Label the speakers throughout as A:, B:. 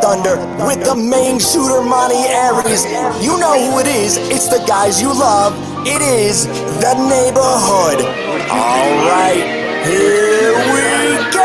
A: thunder with the main shooter, Monty Aries. You know who it is. It's the guys you love. It is the neighborhood. All right, here we go.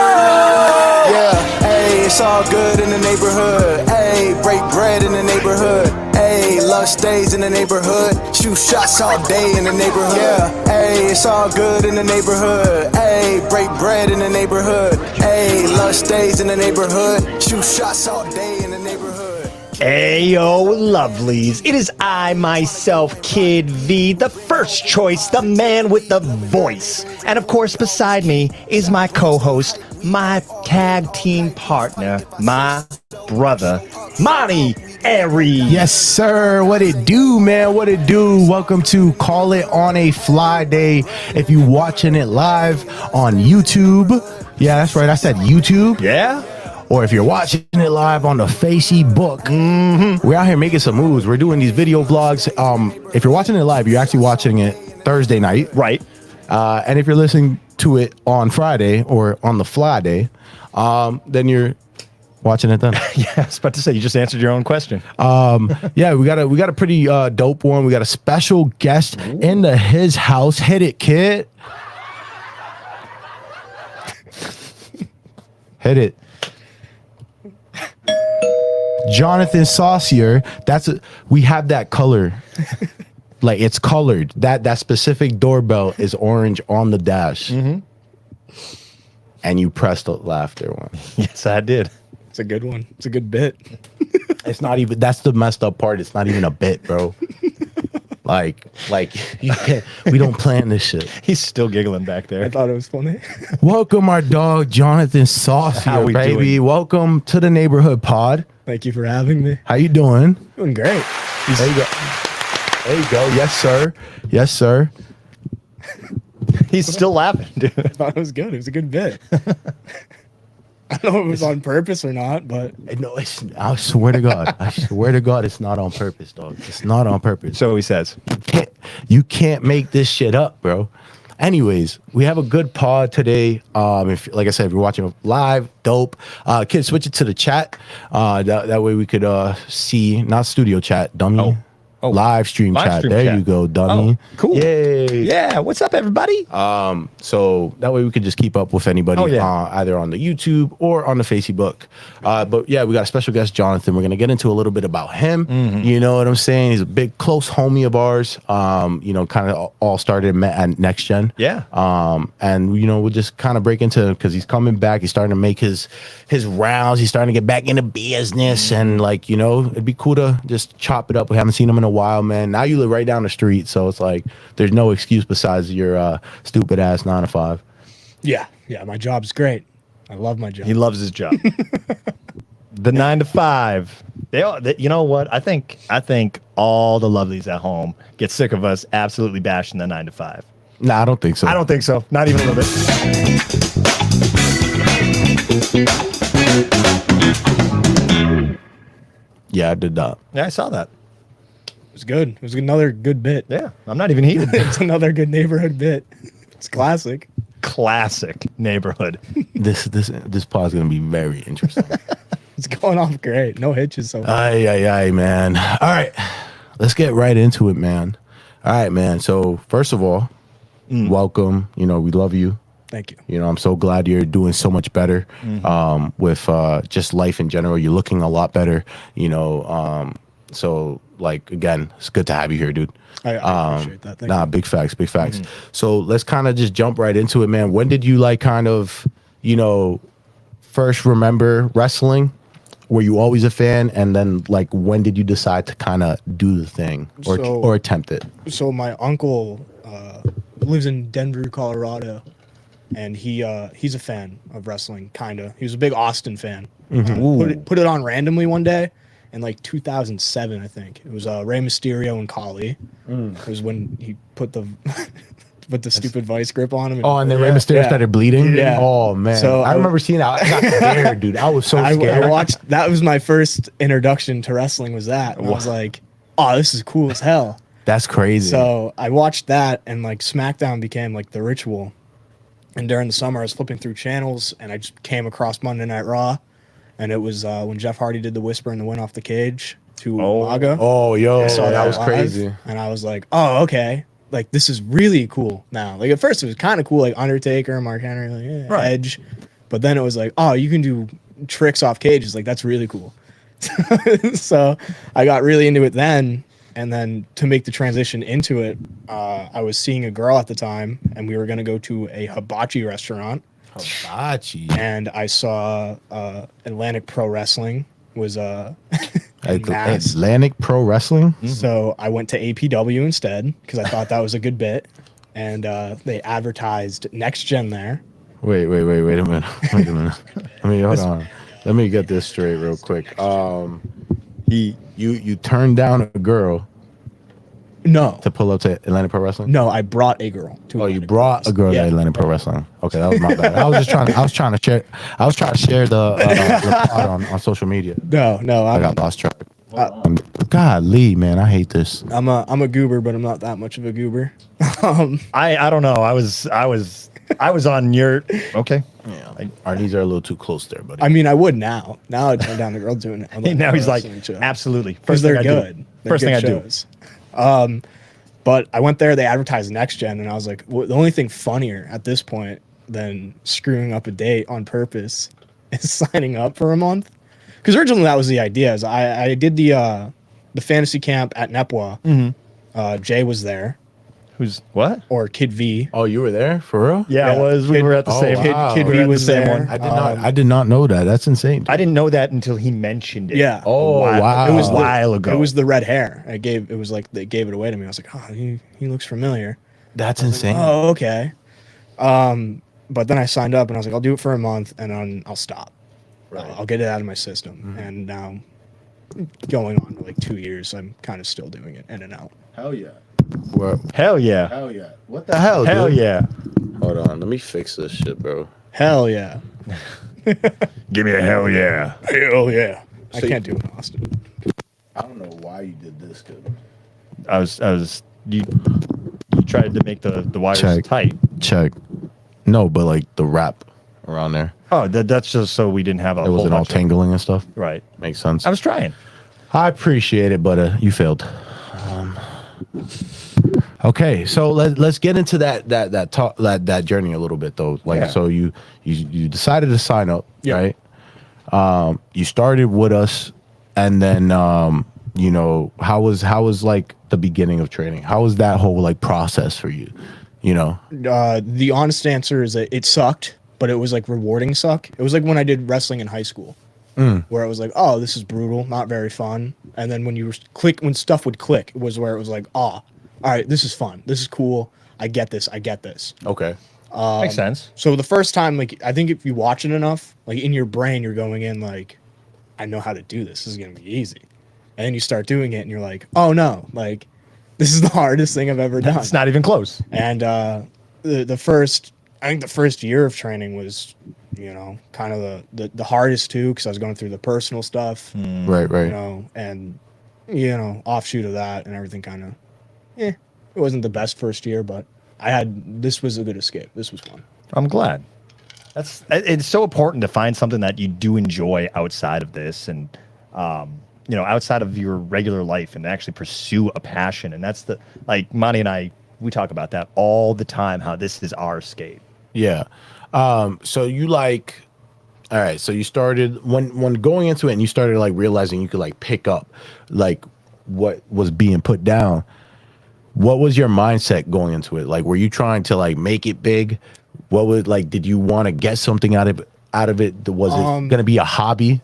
B: Yeah, hey, it's all good in the neighborhood. Hey, break bread in the neighborhood. Hey, love stays in the neighborhood. Shoot shots all day in the neighborhood. Yeah, hey, it's all good in the neighborhood. Hey, break bread in the neighborhood. Hey, love stays in the neighborhood. Shoot shots all day in the neighborhood.
C: Ayo, lovelies. It is I, myself, Kid V, the first choice, the man with the voice. And of course, beside me is my co-host, my tag team partner, my brother, Monty Aries.
D: Yes, sir. What it do, man? What it do? Welcome to Call It on a Fly Day. If you watching it live on YouTube, yeah, that's right. I said YouTube.
C: Yeah?
D: Or if you're watching it live on the Facebook, we're out here making some moves. We're doing these video vlogs. If you're watching it live, you're actually watching it Thursday night.
C: Right.
D: And if you're listening to it on Friday or on the Fly Day, then you're watching it then.
C: Yeah, I was about to say, you just answered your own question.
D: Yeah, we got a pretty dope one. We got a special guest in his house. Hit it, kid. Hit it. Jonathan Saucier. We have that color. Like, it's colored. That specific doorbell is orange on the dash. And you pressed the laughter one.
C: Yes, I did.
E: It's a good one. It's a good bit.
D: It's not even, that's the messed up part. It's not even a bit, bro. Like you can't, we don't plan this shit.
C: He's still giggling back there.
E: I thought it was funny.
D: Welcome our dog, Jonathan Saucier,
C: How we
D: baby.
C: doing?
D: Welcome to the neighborhood pod.
E: Thank you for having me.
D: How you doing?
E: Doing great.
D: There you go. There you go. Yes, sir. Yes, sir.
C: He's still laughing, dude.
E: I thought it was good. It was a good bit. I don't know if it was on purpose or not, but
D: No, I swear to God. I swear to God, it's not on purpose, dog. It's not on purpose.
C: So he says.
D: You can't make this shit up, bro. Anyways, we have a good pod today. If, like I said, if you're watching live, dope. Kids, switch it to the chat. That way we could see, not studio chat, dummy.
C: Oh.
D: Live stream
C: Live
D: chat.
C: stream
D: There
C: chat.
D: you go, dummy.
C: Oh, cool.
D: Yay.
C: Yeah, what's up, everybody?
D: So that way we could just keep up with anybody either on the YouTube or on the Facebook. But yeah, we got a special guest, Jonathan. We're going to get into a little bit about him. You know what I'm saying? He's a big, close homie of ours. You know, kind of all started at Next Gen.
C: Yeah.
D: And, you know, we'll just kind of break into, because he's coming back. He's starting to make his rounds. He's starting to get back into business. And, like, you know, it'd be cool to just chop it up. We haven't seen him in a while, man. Now you live right down the street, so it's like there's no excuse besides your stupid ass 9 to 5.
E: yeah, my job's great. I love my job.
C: He loves his job. The 9 to 5. You know what? I think all the lovelies at home get sick of us absolutely bashing the 9 to 5.
D: Nah, I don't think so.
C: I don't think so. Not even a little bit.
D: Yeah, I did that.
C: Yeah, I saw that.
E: It was good. It was another good bit.
C: Yeah, I'm not even heated.
E: It's another good neighborhood bit. It's classic.
C: Classic neighborhood.
D: This pod's gonna be very interesting.
E: It's going off great. No hitches so far.
D: Ay, man. All right, let's get right into it, man. All right, man. So first of all, welcome. You know, we love you.
E: Thank you.
D: You know, I'm so glad you're doing so much better with just life in general. You're looking a lot better. You know, so like again, it's good to have you here, dude.
E: I appreciate that. Thank you.
D: Big facts, big facts. So let's kind of just jump right into it, man. When did you like kind of, you know, first remember wrestling? Were you always a fan? And then like when did you decide to kind of do the thing or attempt it?
E: So my uncle lives in Denver, Colorado, and he's a fan of wrestling, kinda. He was a big Austin fan. Put it on randomly one day in like 2007, I think. It was Rey Mysterio and Khali. It was when he put the stupid vice grip on him.
D: And then Rey Mysterio started bleeding?
E: Yeah.
D: Oh, man.
E: So
D: I remember seeing that. I got scared, dude. I was so scared.
E: I watched, that was my first introduction to wrestling was that. And I was like, oh, this is cool as hell.
D: That's crazy.
E: So I watched that, and like SmackDown became like the ritual. And during the summer, I was flipping through channels, and I just came across Monday Night Raw. and it was when Jeff Hardy did the Whisper in the Wind off the cage to
C: Oh.
E: Umaga.
D: Oh, yo,
E: I saw
D: that was
E: live,
D: crazy.
E: and I was like, oh, okay, like this is really cool now. Like at first it was kind of cool, like Undertaker, Mark Henry, like, yeah,
C: Right.
E: Edge, but then it was like, oh, you can do tricks off cages, like that's really cool. So I got really into it then, and then to make the transition into it, I was seeing a girl at the time, and we were gonna go to a hibachi restaurant,
D: Hibachi.
E: and I saw Atlantic Pro Wrestling was in Mass.
D: Atlantic Pro Wrestling.
E: So I went to APW instead because I thought that was a good bit, and they advertised Next Gen there.
D: Wait a minute. Wait a minute. Let me hold on. Let me get this straight real quick. You turned down a girl
E: No,
D: to pull up to Atlantic Pro Wrestling?
E: no, I brought a girl. To
D: Oh, you
E: Atlantic
D: brought
E: Pro
D: a girl
E: Wrestling.
D: to Atlantic Pro Wrestling. Okay, that was my bad. I was trying to share the pod on social media.
E: No,
D: I got lost track. God, Lee, man, I hate this.
E: I'm a goober, but I'm not that much of a goober.
C: I don't know. I was on your okay.
D: Yeah, our knees are a little too close there, buddy.
E: I mean, I would now. Now I'd turn down the girl doing it.
C: Now he's like, absolutely.
E: because
C: First thing
E: they're
C: I
E: good.
C: do.
E: They're
C: First thing I
E: good
C: do.
E: shows. But I went there. They advertised Next Gen, and I was like, well, the only thing funnier at this point than screwing up a date on purpose is signing up for a month. Because originally that was the idea. Is I did the fantasy camp at Nepwa.
C: Mm-hmm.
E: Jay was there,
C: Who's what?
E: or Kid V.
D: Oh, you were there for real?
C: Yeah,
E: Yeah,
C: it was. We
E: Kid-
C: were at the
D: oh,
C: same.
D: wow.
E: Kid
C: we were
E: V
C: at the
E: was
C: same
E: there.
C: one.
D: I did not know that. That's insane.
C: I didn't know that until he mentioned it.
E: Yeah.
D: Oh,
C: a while,
D: wow.
C: It was
D: It
C: a
D: was
C: while ago.
E: It was the red hair. It was like they gave it away to me. I was like, oh, he looks familiar.
D: That's insane.
E: Oh, okay. But then I signed up and I was like, I'll do it for a month and then I'll stop. I'll get it out of my system. And now, going on to like 2 years, I'm kind of still doing it in and out.
D: Hell yeah. Well,
C: Hell yeah.
D: hell yeah. What the hell,
C: Hell
D: dude?
C: yeah.
D: Hold on. Let me fix this shit, bro.
E: Hell yeah.
C: Give me a hell yeah.
E: Hell yeah. I
D: So
E: can't do it in Austin.
D: I don't know why you did this, kid.
C: I was you tried to make the wires
D: Check.
C: tight.
D: Check. No, but like the wrap around there.
C: Oh, that's just so we didn't have a
D: It
C: whole
D: wasn't all
C: bunch of-
D: tangling and stuff.
C: Right.
D: Makes sense.
C: I was trying.
D: I appreciate it, but you failed. Okay, so let's get into that journey a little bit though. Like,
C: Yeah.
D: so you decided to sign up,
E: Yeah.
D: right? You started with us, and then how was like the beginning of training? How was that whole like process for you? You know,
E: The honest answer is that it sucked, but it was like rewarding suck. It was like when I did wrestling in high school, where it was like, oh, this is brutal, not very fun. And then when stuff would click, it was where it was like, oh, all right, this is fun, this is cool. I get this.
D: okay,
C: Makes sense.
E: So the first time, like, I think if you watch it enough, like in your brain, you're going in like, I know how to do this. This is gonna be easy. And then you start doing it, and you're like, oh no, like this is the hardest thing I've ever done.
C: It's not even close.
E: And I think the first year of training was, kind of the hardest too, because I was going through the personal stuff,
D: right,
E: and offshoot of that and everything kind of, it wasn't the best first year, but this was a good escape. This was fun.
C: I'm glad. It's so important to find something that you do enjoy outside of this, and outside of your regular life, and actually pursue a passion. And that's like Monty and I, we talk about that all the time, how this is our escape.
D: yeah. So you all right. So you started when going into it, and you started like realizing you could like pick up like what was being put down. What was your mindset going into it? Like, were you trying to like make it big? Did you want to get something out of it? Was it going to be a hobby?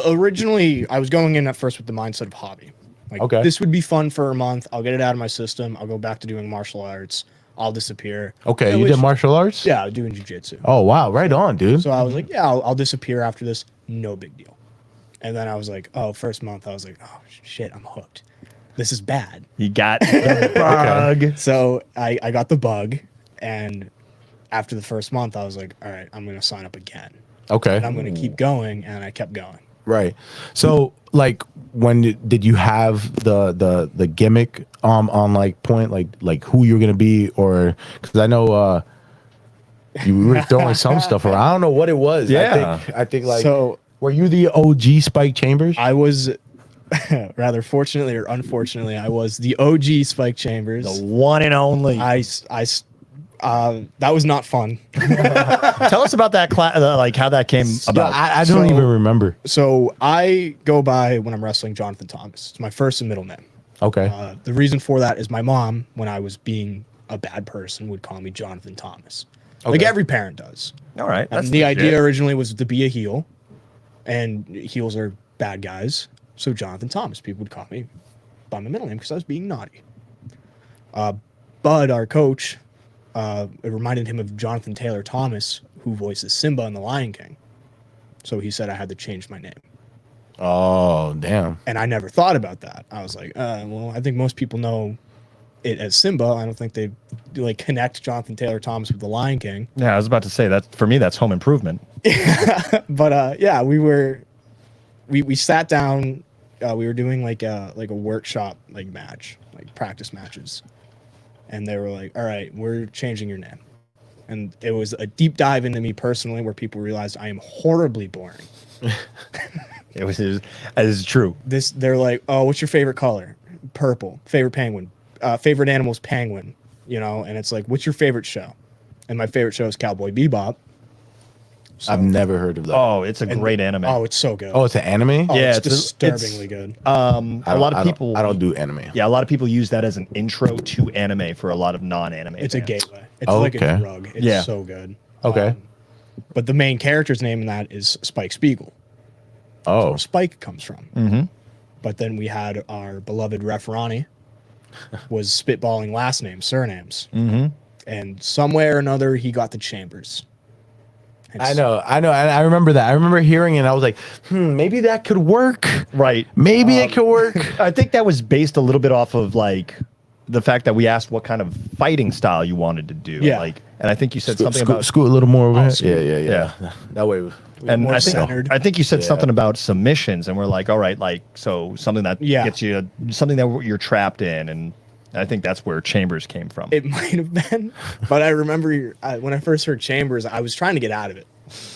E: Originally, I was going in at first with the mindset of hobby. Like,
D: Okay.
E: this would be fun for a month. I'll get it out of my system. I'll go back to doing martial arts. I'll disappear.
D: Okay.
E: At
D: You did
E: least-
D: martial arts?
E: Yeah, I was doing jujitsu.
D: Oh, wow. Right on, dude.
E: So I was like, yeah, I'll disappear after this. No big deal. And then I was like, first month, I was like, oh, shit, I'm hooked. This is bad.
C: You got the bug.
E: So I got the bug. And after the first month, I was like, all right, I'm going to sign up again.
D: Okay.
E: And I'm going to keep going. And I kept going.
D: Right. So, like, when did you have the gimmick on like point, like who you're gonna be, or because I know you were throwing some stuff around. I don't know what it was.
C: Yeah.
D: I think like
E: So
D: Were you the OG Spike Chambers?
E: I was, rather fortunately or unfortunately, I was the OG Spike Chambers.
C: The one and only.
E: That was not fun.
C: Tell us about that class, like how that came about.
D: I don't even remember.
E: So I go by, when I'm wrestling, Jonathan Thomas. It's my first and middle name.
D: Okay.
E: The reason for that is my mom, when I was being a bad person, would call me Jonathan Thomas. Like
D: Okay.
E: every parent does.
C: All right.
E: And the idea originally was to be a heel, and heels are bad guys. So Jonathan Thomas, people would call me by my middle name because I was being naughty. Bud, our coach, it reminded him of Jonathan Taylor Thomas, who voices Simba in The Lion King. So he said I had to change my name.
D: Oh, damn.
E: And I never thought about that. I was like, well, I think most people know it as Simba. I don't think they like connect Jonathan Taylor Thomas with The Lion King.
C: Yeah, I was about to say that for me, that's Home Improvement.
E: But yeah, we sat down. We were doing like a workshop like match, like practice matches, and they were like, "All right, we're changing your name." And it was a deep dive into me personally, where people realized I am horribly boring.
C: It is true.
E: They're like, "Oh, what's your favorite color?" Purple. Favorite penguin. Favorite animal's penguin. You know, and it's like, "What's your favorite show?" And my favorite show is Cowboy Bebop. So-
D: I've never heard of that.
C: Oh, it's a great anime.
E: Oh, it's so good.
D: Oh, it's an anime?
E: Oh,
C: yeah,
E: it's disturbingly good.
C: A lot of people.
D: I don't do anime.
C: Yeah, a lot of people use that as an intro to anime for a lot of non-anime.
E: It's a
C: fans.
E: gateway. It's like a
D: Okay.
E: drug. It's
C: Yeah.
E: so good.
D: Okay.
E: But the main character's name in that is Spike Spiegel.
D: Oh.
E: Where Spike comes from. Mm-hmm. But then we had our beloved Ref Ronnie was spitballing last names, surnames. Mm-hmm. And somewhere or another, he got the Chambers. And
D: I know. And I remember that. I remember hearing it and I was like, maybe that could work.
C: Right.
D: Maybe it could work.
C: I think that was based a little bit off of like the fact that we asked what kind of fighting style you wanted to do.
E: Yeah.
C: Like, and I think you said something about
D: Scoot a little more over here.
E: scoot.
D: Yeah. That way.
C: and
E: more
C: I think
E: centered.
C: I think you said
D: Yeah.
C: something about submissions, and we're like, all right, like so something that
E: Yeah.
C: gets you something that you're trapped in, and I think that's where Chambers came from.
E: it might have been. But I remember when I first heard Chambers, I was trying to get out of it.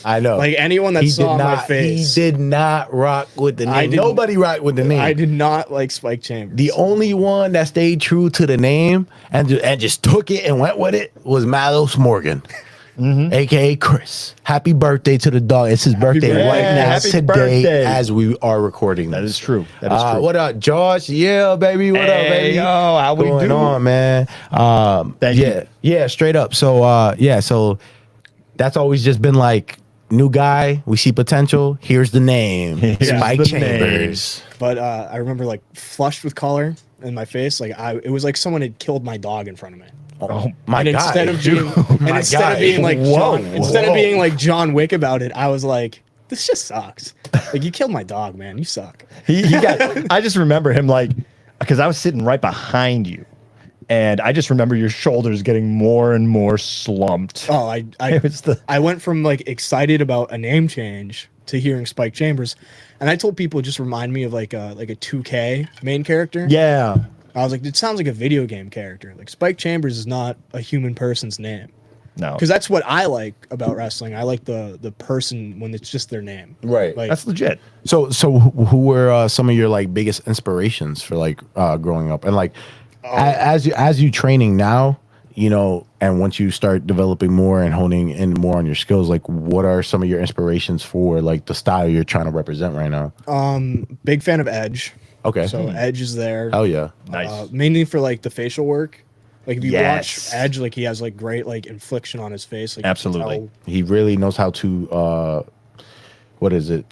D: I know.
E: Like anyone that saw my face.
D: He did not rock with the name.
E: didn't-
D: Nobody rocked with the name.
E: I did not like Spike Chambers.
D: The only one that stayed true to the name and just took it and went with it was Malos Morgan, aka Chris. Happy birthday to the dog! It's his birthday
E: birthday.
D: right now
C: Happy
D: today
C: birthday.
D: as we are recording.
C: That
D: this.
C: is true. That is true.
D: What up, Josh? Yeah, baby. What up,
C: Hey,
D: baby?
C: yo, how we
D: going
C: do?
D: on, man?
C: Thank
D: yeah,
C: you.
D: yeah, straight up. So, so that's always just been like new guy. We see potential. Here's the name,
C: Here's
D: Spike
C: the
D: Chambers.
E: But I remember like flushed with color in my face. Like it was like someone had killed my dog in front of me.
D: Oh my
E: And
D: God!
E: instead of being, and instead of being like John Wick about it, I was like, this just sucks. Like you killed my dog, man. You suck.
C: He got. I just remember him like because I was sitting right behind you, and I just remember your shoulders getting more and more slumped.
E: Oh,
C: It was
E: I went from like excited about a name change to hearing Spike Chambers, and I told people it just remind me of like a 2K main character.
C: Yeah.
E: I was like, it sounds like a video game character. Like Spike Chambers is not a human person's name.
C: No.
E: Because that's what I like about wrestling. I like the person when it's just their name.
D: Right.
E: Like
C: That's legit.
D: So who were some of your like biggest inspirations for like growing up and like as you training now, you know, and once you start developing more and honing in more on your skills, like what are some of your inspirations for like the style you're trying to represent right now?
E: big fan of Edge.
D: Okay.
E: So Edge is there.
D: Oh yeah.
C: Nice.
E: Mainly for like the facial work. Like if you
C: Yes.
E: watch Edge, like he has like great like infliction on his face. Like you can
C: Absolutely.
E: tell-
D: He really knows how to what is it?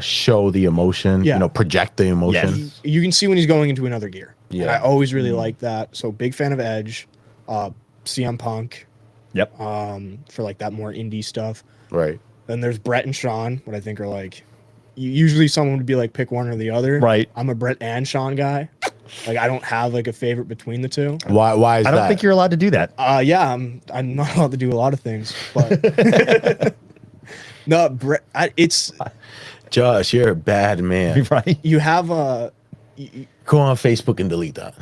D: Show the emotion,
E: Yeah.
D: you know, project the emotion.
C: Yes.
E: You can see when he's going into another gear.
D: Yeah.
E: And I always really like that. So big fan of Edge. CM Punk
C: Yep.
E: for like that more indie stuff.
D: Right.
E: Then there's Brett and Sean, what I think are like usually someone would be like pick one or the other.
C: Right.
E: I'm a Brett and Sean guy. Like I don't have like a favorite between the two.
D: Why is
C: I don't
D: that?
C: think you're allowed to do that.
E: Yeah, I'm not allowed to do a lot of things, but no, Brett. It's
D: Josh, you're a bad man.
C: Right?
E: you have
D: Go on Facebook and delete that.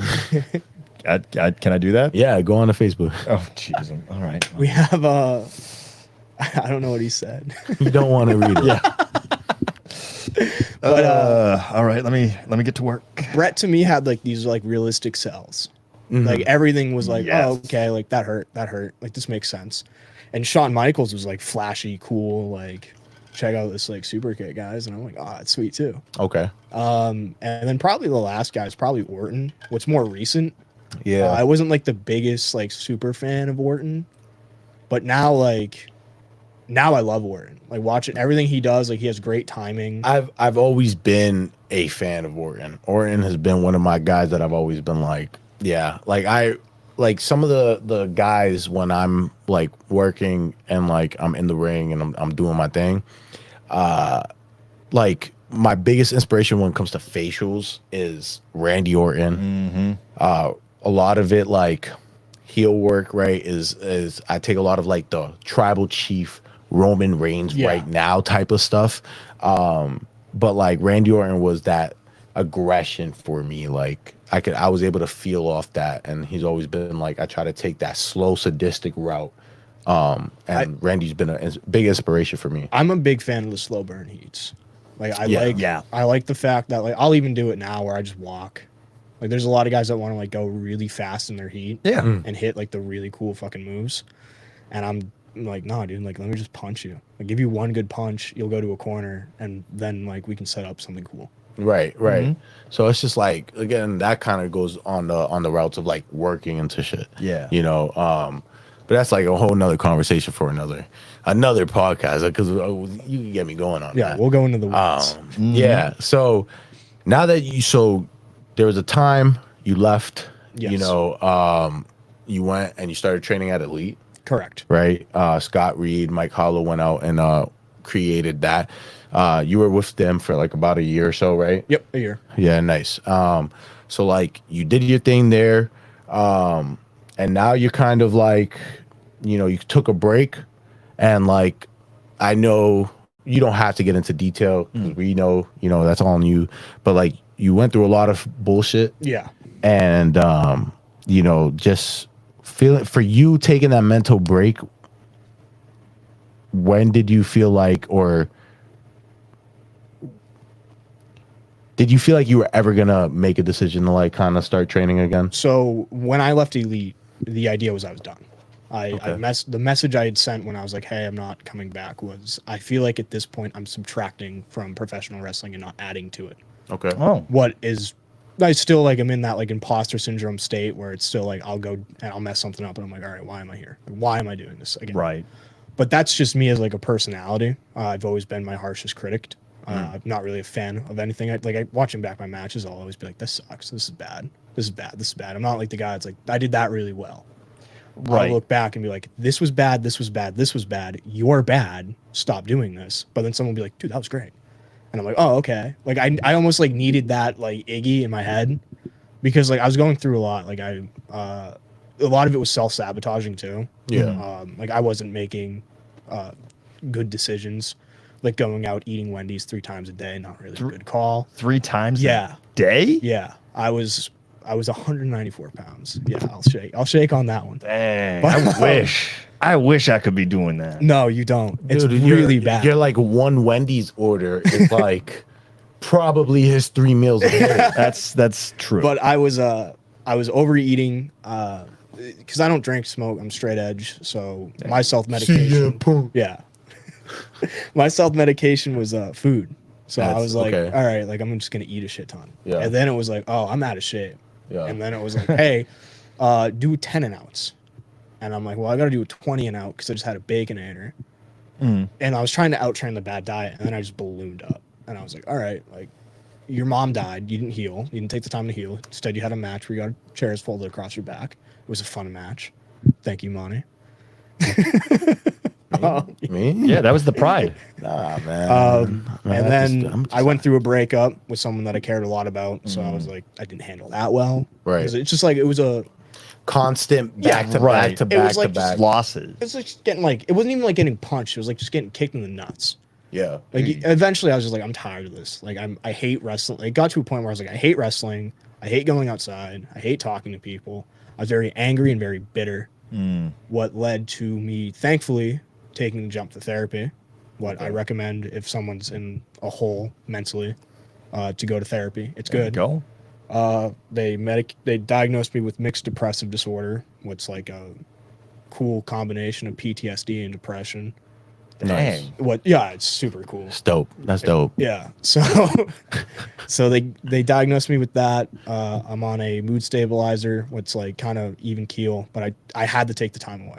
C: Can I do that?
D: Yeah, go on to Facebook.
C: Oh, jeez. All right.
E: we have I don't know what he said.
D: You don't want to read it.
C: Yeah.
F: All right, let me get to work.
E: Brett to me had like these like realistic sells. Like everything was like,
F: Yes.
E: oh, okay, like that hurt. Like this makes sense. And Shawn Michaels was like flashy, cool, like check out this like super kick, guys. And I'm like, oh, it's sweet too.
D: Okay.
E: And then probably the last guy is probably Orton. What's more recent?
D: Yeah.
E: I wasn't like the biggest like super fan of Orton, but now I love Orton. Like watching everything he does, like he has great timing.
D: I've always been a fan of Orton. Orton has been one of my guys that I've always been like, yeah, like some of the guys when I'm like working and like I'm in the ring and I'm doing my thing, like my biggest inspiration when it comes to facials is Randy Orton. A lot of it like heel work, right? Is I take a lot of like the tribal chief Roman Reigns right now type of stuff. But like Randy Orton was that aggression for me. Like I was able to feel off that, and he's always been like I try to take that slow sadistic route. And Randy's been a big inspiration for me.
E: I'm a big fan of the slow burn heats. Like
F: Yeah.
E: I like the fact that like I'll even do it now where I just walk. Like there's a lot of guys that want to like go really fast in their heat
F: Yeah.
E: and hit like the really cool fucking moves. And I'm like, no, dude, like let me just punch you. Like give you one good punch, you'll go to a corner and then like we can set up something cool.
D: Right. So it's just like again, that kind of goes on the routes of like working into shit.
F: Yeah.
D: You know, but that's like a whole nother conversation for another podcast because you can get me going on
E: Yeah,
D: that.
E: we'll go into the weeds.
D: Yeah. So now that there was a time you left, you
E: Yes.
D: know, you went and you started training at Elite,
E: Correct.
D: right? Scott Reed, Mike Hollow went out and created that. You were with them for like about a year or so, right?
E: Yep, a year.
D: Yeah, nice. So like you did your thing there, and now you're kind of like, you know, you took a break, and like I know you don't have to get into detail 'cause we know, you know, that's all on you, but like you went through a lot of bullshit,
E: Yeah.
D: and you know, just feeling for you taking that mental break. When did you feel like, or did you feel like you were ever gonna make a decision to like kind of start training again?
E: So when I left Elite, the idea was I was done. The message I had sent when I was like, hey, I'm not coming back was I feel like at this point I'm subtracting from professional wrestling and not adding to it.
D: Okay.
F: Oh.
E: What is I still like I'm in that like imposter syndrome state where it's still like I'll go and I'll mess something up and I'm like, all right, why am I here? Why am I doing this again?
F: Right.
E: But that's just me as like a personality. I've always been my harshest critic. I'm not really a fan of anything. Watching back my matches, I'll always be like, this sucks. This is bad. This is bad. This is bad. I'm not like the guy that's like, I did that really well.
F: Right.
E: I'll look back and be like, this was bad. This was bad. This was bad. You're bad. Stop doing this. But then someone will be like, dude, that was great. And I'm like, oh, okay. Like I almost like needed that like Iggy in my head because like I was going through a lot. Like a lot of it was self-sabotaging too.
D: Yeah.
E: Like I wasn't making good decisions. Like going out eating Wendy's 3 times a day, not really a good call.
F: 3 times
E: Yeah.
F: a day?
E: Yeah. I was 194 pounds. Yeah, I'll shake on that one.
F: Dang. I wish I could be doing that.
E: No, you don't. It's
D: Dude,
E: really bad.
D: You're like one Wendy's order is like probably his 3 meals a day.
F: That's true.
E: But I was overeating because I don't drink, smoke. I'm straight edge. So my self medication. Yeah. My self medication was food. So I was like,
D: okay.
E: all right, like I'm just gonna eat a shit ton.
D: Yeah.
E: And then it was like, oh, I'm out of shape.
D: Yeah.
E: And then it was like, hey, do 10 an ounce. And I'm like, well, I got to do a 20 an ounce because I just had a Baconator. And I was trying to out-train the bad diet, and then I just ballooned up. And I was like, all right, like, your mom died. You didn't heal. You didn't take the time to heal. Instead, you had a match where you got chairs folded across your back. It was a fun match. Thank you, Monty.
D: Me?
F: yeah, that was the pride.
D: Nah, man.
E: And then I went through a breakup with someone that I cared a lot about. So I was like, I didn't handle that well.
D: Right.
E: 'Cause it's just like, it was
D: constant back to
F: right.
D: back to
F: It
D: back
E: was like
D: to
E: just
D: back.
F: Losses.
E: it's like just getting like, it wasn't even like getting punched. It was like just getting kicked in the nuts.
D: Yeah.
E: Like eventually I was just like, I'm tired of this. Like I hate wrestling. It got to a point where I was like, I hate wrestling. I hate going outside. I hate talking to people. I was very angry and very bitter. What led to me, thankfully, taking the jump to therapy. What I recommend if someone's in a hole mentally. to go to therapy. It's
F: There you
E: good.
F: go.
E: They diagnosed me with mixed depressive disorder, which like a cool combination of PTSD and depression.
F: Dang.
E: Yeah, it's super cool.
D: It's dope. That's dope.
E: Yeah. So so they diagnosed me with that. I'm on a mood stabilizer, which like kind of even keel, but I had to take the time away.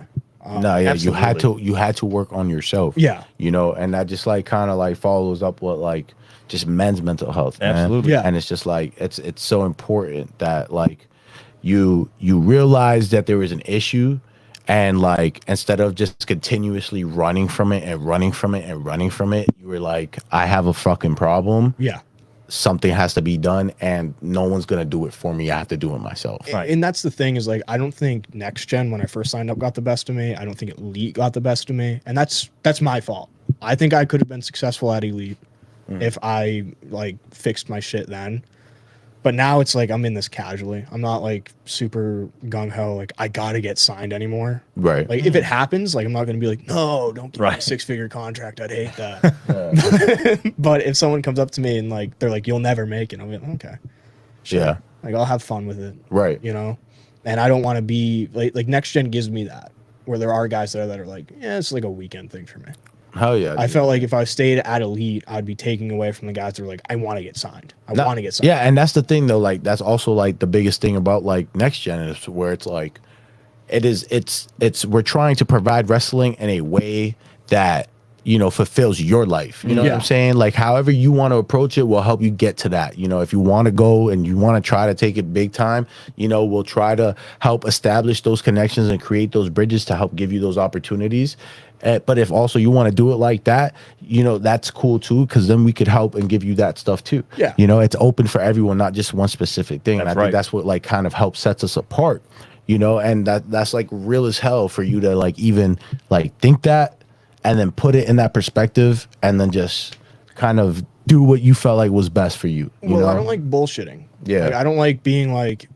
D: No, yeah,
F: absolutely.
D: you had to work on yourself.
E: Yeah.
D: You know, and that just like kind of like follows up with like just men's mental health. Man.
F: Absolutely.
E: Yeah.
D: And it's just like it's so important that like you realize that there is an issue, and like instead of just continuously running from it and running from it and running from it, you were like, I have a fucking problem.
E: Yeah.
D: Something has to be done, and no one's gonna do it for me. I have to do it myself.
F: Right.
E: And that's the thing is like I don't think Next Gen when I first signed up got the best of me. I don't think Elite got the best of me, and that's my fault. I think I could have been successful at Elite if I like fixed my shit then. But now it's like I'm in this casually. I'm not like super gung ho. Like I gotta get signed anymore.
D: Right.
E: Like if it happens, like I'm not gonna be like, no, don't give me a
F: Right.
E: 6-figure contract. I'd hate that. But if someone comes up to me and like they're like, you'll never make it, I'm like, okay, sure.
D: Yeah.
E: Like I'll have fun with it.
D: Right.
E: You know, and I don't want to be like Next Gen gives me that where there are guys there that are like, yeah, it's like a weekend thing for me.
D: Hell yeah.
E: I
D: dude.
E: felt like if I stayed at Elite, I'd be taking away from the guys that are like, I want to get signed. I
D: No,
E: want to get signed.
D: Yeah, and that's the thing though. Like that's also like the biggest thing about like Next Gen is where it's like it's we're trying to provide wrestling in a way that fulfills your life. You know what
E: Yeah.
D: I'm saying? Like however you want to approach it will help you get to that. If you want to go and you want to try to take it big time, we'll try to help establish those connections and create those bridges to help give you those opportunities. But if also you want to do it like that, that's cool too, because then we could help and give you that stuff too.
E: Yeah.
D: It's open for everyone, not just one specific thing. And I
F: That's
D: think
F: right.
D: that's what like kind of helps sets us apart, and that's like real as hell for you to like even like think that and then put it in that perspective and then just kind of do what you felt like was best for you.
E: Well, I don't like bullshitting.
D: Yeah.
E: Like, I don't like being like,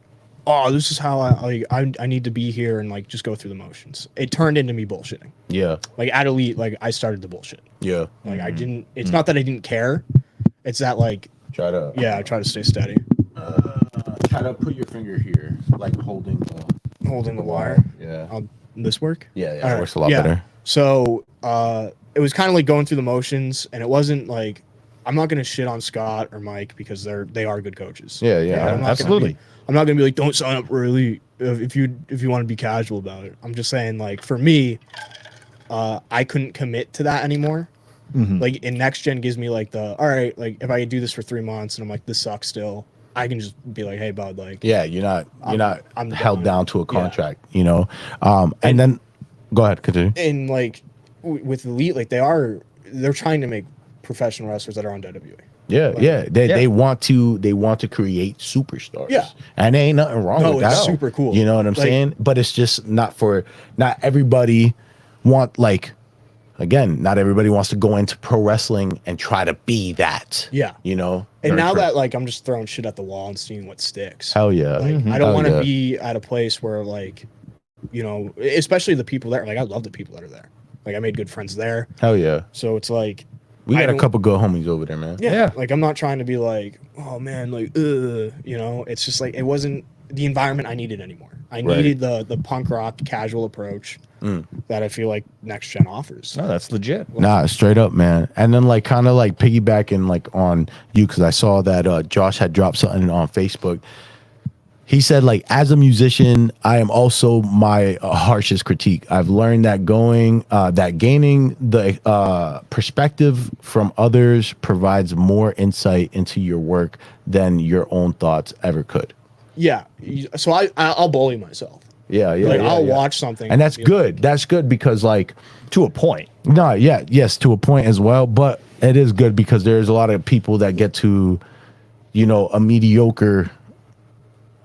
E: oh, this is how I need to be here and like just go through the motions. It turned into me bullshitting.
D: Yeah.
E: Like at Elite, like I started the bullshit.
D: Yeah.
E: Like I didn't. It's not that I didn't care. It's that like,
D: Try to
E: yeah, I try to stay steady,
D: try to put your finger here, like holding the
E: holding the wire.
D: Yeah.
E: This work?
D: Yeah,
E: All
D: it works a lot better.
E: So it was kind of like going through the motions, and it wasn't like I'm not gonna shit on Scott or Mike because they are good coaches.
D: Yeah, yeah.
E: I'm not
F: absolutely.
E: I'm not gonna be like, don't sign up for Elite if you want to be casual about it. I'm just saying, like for me, I couldn't commit to that anymore. Like in Next Gen gives me like the all right, like if I do this for 3 months and I'm like this sucks still, I can just be like, hey bud, like
D: Yeah, you're not
E: I'm
D: held
E: done.
D: down to a
E: Yeah.
D: contract, and then go ahead, continue.
E: and like with Elite, like they're trying to make professional wrestlers that are on WWE.
D: Yeah, they want to create superstars.
E: Yeah.
D: And there ain't nothing wrong
E: No,
D: with
E: it's
D: that.
E: super cool.
D: You know what I'm
E: Like-
D: saying? But it's just not everybody not everybody wants to go into pro wrestling and try to be that.
E: Yeah.
D: And
E: And now that like I'm just throwing shit at the wall and seeing what sticks.
D: hell yeah.
E: Like, I
D: Hell
E: don't want to
D: yeah.
E: be at a place where like, especially the people there. Like I love the people that are there. Like I made good friends there.
D: Hell yeah.
E: So it's like
D: We
E: I
D: got a
E: don't-
D: couple good homies over there, man.
E: yeah, like I'm not trying to be like, oh man, like it's just like it wasn't the environment I needed anymore. I
D: Right.
E: needed the punk rock casual approach that I feel like Next Gen offers.
F: No, that's legit.
D: Nah, straight up, man. And then like kind of like piggybacking like on you, because I saw that Josh had dropped something on Facebook. He said like, as a musician, I am also my harshest critique. I've learned that gaining the perspective from others provides more insight into your work than your own thoughts ever could.
E: Yeah, so I'll bully myself.
D: Yeah, yeah.
E: Like
D: yeah,
E: I'll
D: yeah.
E: watch something,
D: And that's
E: be like,
D: good. That's good because like,
F: To a point.
D: no, yeah, yes, to a point as well. But it is good because there's a lot of people that get to, a mediocre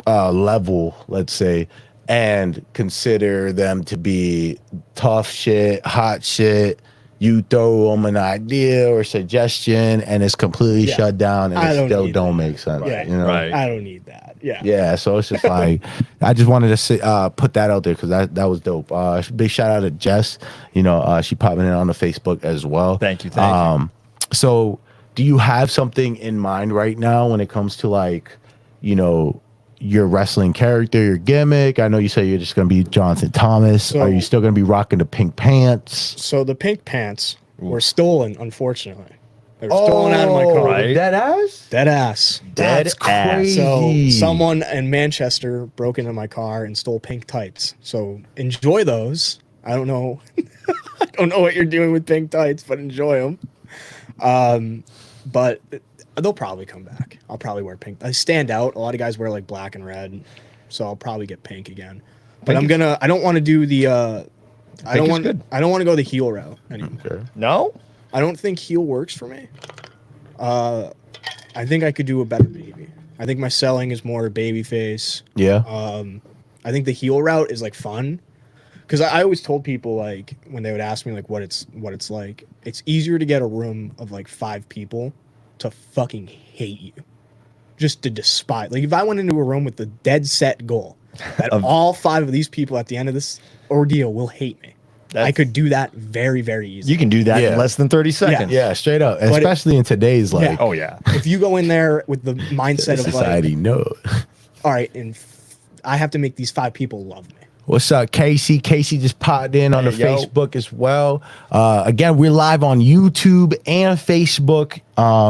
D: level, let's say, and consider them to be tough shit, hot shit. You throw them an idea or suggestion, and it's completely
E: Yeah.
D: shut down, and
E: I
D: it
E: don't
D: still
E: need
D: don't
E: that.
D: make sense.
E: Yeah,
F: Right.
E: I don't need that. Yeah,
D: Yeah, so it's just like I just wanted to say, put that out there because that was dope. Big shout out to Jess. She popping in on the Facebook as well.
F: Thank you.
D: So do you have something in mind right now when it comes to like, you know, your wrestling character, your gimmick? I know you say you're just going to be Jonathan Thomas.
E: So-
D: Are you still going to be rocking the pink pants?
E: So the pink pants were stolen, unfortunately. They were stolen out of my car.
F: right.
D: Dead ass?
E: Dead ass.
D: That's crazy.
E: So someone in Manchester broke into my car and stole pink tights. So enjoy those. I don't know. I don't know what you're doing with pink tights, but enjoy them. But they'll probably come back. I'll probably wear pink. I stand out. A lot of guys wear like black and red, so I'll probably get pink again. But I don't want to do the. I don't want to go the heel route anymore.
D: Okay.
F: No?
E: I don't think heel works for me. I think I could do a better baby. I think my selling is more baby face.
D: Yeah.
E: I think the heel route is like fun, because I always told people, like, when they would ask me like what it's like, it's easier to get a room of like 5 people to fucking hate you, just to despise. Like if I went into a room with the dead set goal that all 5 of these people at the end of this ordeal will hate me, I could do that very, very easily.
F: You can do that
D: Yeah.
F: in less than 30 seconds.
D: Yeah, straight up.
E: But
D: Especially in today's like
E: Yeah.
F: Oh, yeah.
E: If you go in there with the mindset of
D: society.
E: like,
D: No.
E: all right, and I have to make these 5 people love me.
D: What's up, Casey? Casey just popped in on the
F: Hey, yo.
D: Facebook as well. Again, we're live on YouTube and Facebook.